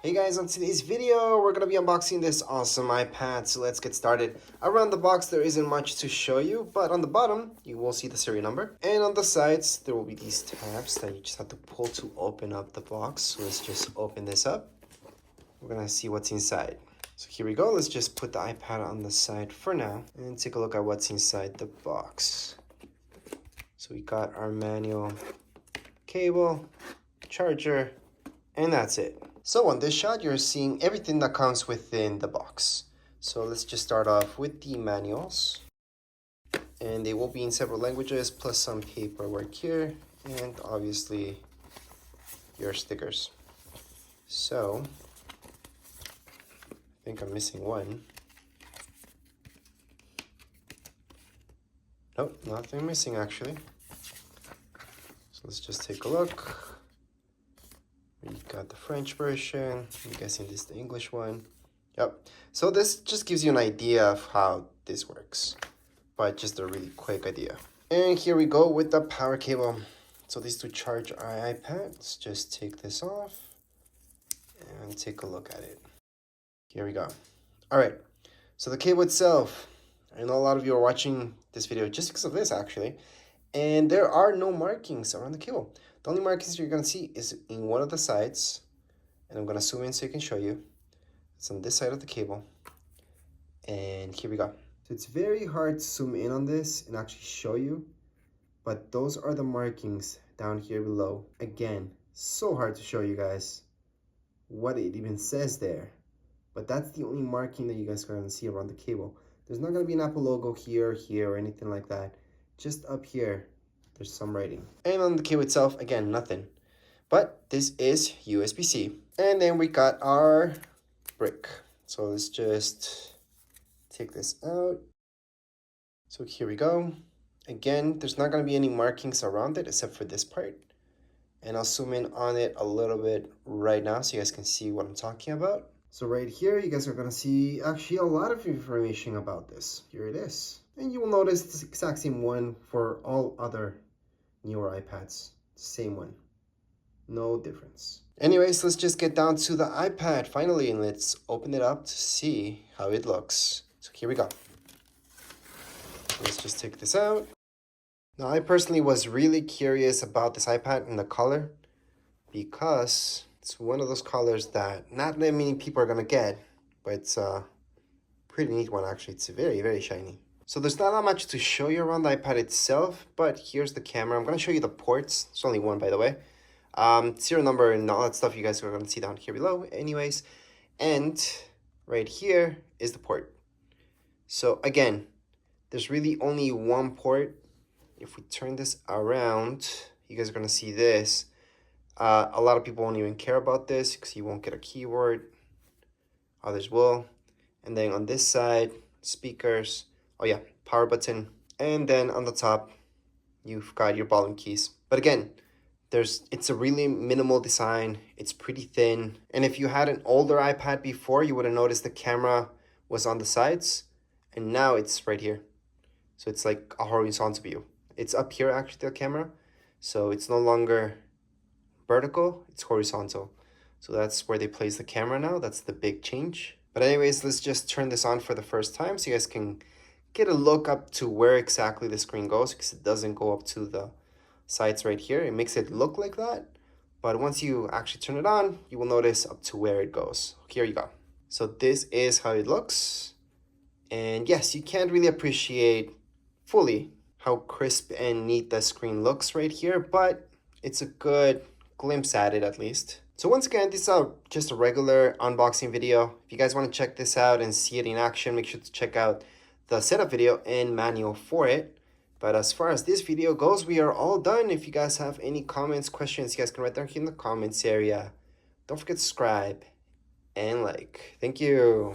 Hey guys, on today's video, we're going to be unboxing this awesome iPad, so let's get started. Around the box, there isn't much to show you, but on the bottom, you will see the serial number. And on the sides, there will be these tabs that you just have to pull to open up the box. So let's just open this up. We're going to see what's inside. So here we go. Let's just put the iPad on the side for now and take a look at what's inside the box. So we got our manual, cable, charger, and that's it. So on this shot, you're seeing everything that comes within the box. So let's just start off with the manuals. And they will be in several languages, plus some paperwork here, and obviously your stickers. So I think I'm missing one. Nope, nothing missing actually. So let's just take a look. We got the French version. I'm guessing this is the English one. Yep. So this just gives you an idea of how this works, but just a really quick idea. And here we go with the power cable. So this is to charge our iPad. Let's just take this off and take a look at it. Here we go. All right. So the cable itself, I know a lot of you are watching this video just because of this actually, and there are no markings around the cable. The only markings you're going to see is in one of the sides, and I'm going to zoom in so I can show you. It's on this side of the cable, and here we go. So it's very hard to zoom in on this and actually show you, but those are the markings down here below. Again, so hard to show you guys what it even says there, but that's the only marking that you guys are going to see around the cable. There's not going to be an Apple logo here, or anything like that. Just up here, there's some writing. And on the cable itself, again, nothing. But this is USB-C. And then we got our brick. So let's just take this out. So here we go. Again, there's not going to be any markings around it except for this part. And I'll zoom in on it a little bit right now so you guys can see what I'm talking about. So right here, you guys are going to see actually a lot of information about this. Here it is. And you will notice it's the exact same one for all other newer iPads. Same one. No difference. Anyways, let's just get down to the iPad finally, and let's open it up to see how it looks. So here we go. Let's just take this out. Now, I personally was really curious about this iPad and the color because it's one of those colors that not that many people are going to get, but it's a pretty neat one actually. It's very, very shiny. So there's not that much to show you around the iPad itself, but here's the camera. I'm going to show you the ports. It's only one, by the way. Serial number and all that stuff you guys are going to see down here below anyways. And right here is the port. So again, there's really only one port. If we turn this around, you guys are going to see this. A lot of people won't even care about this because you won't get a keyboard. Others will. And then on this side, speakers. Oh yeah, power button. And then on the top, you've got your volume keys. But again, it's a really minimal design. It's pretty thin. And if you had an older iPad before, you would have noticed the camera was on the sides. And now it's right here. So it's like a horizontal view. It's up here actually, the camera. So it's no longer vertical, it's horizontal. So that's where they place the camera now. That's the big change. But anyways, let's just turn this on for the first time so you guys can get a look up to where exactly the screen goes, because it doesn't go up to the sides right here. It makes it look like that, but once you actually turn it on, you will notice up to where it goes. Here you go. So this is how it looks. And yes, you can't really appreciate fully how crisp and neat the screen looks right here, but it's a good glimpse at it at least. So once again, this is just a regular unboxing video. If you guys want to check this out and see it in action, make sure to check out the setup video and manual for it. But as far as this video goes, we are all done. If you guys have any comments, questions, you guys can write down here in the comments area. Don't forget to subscribe and like. Thank you.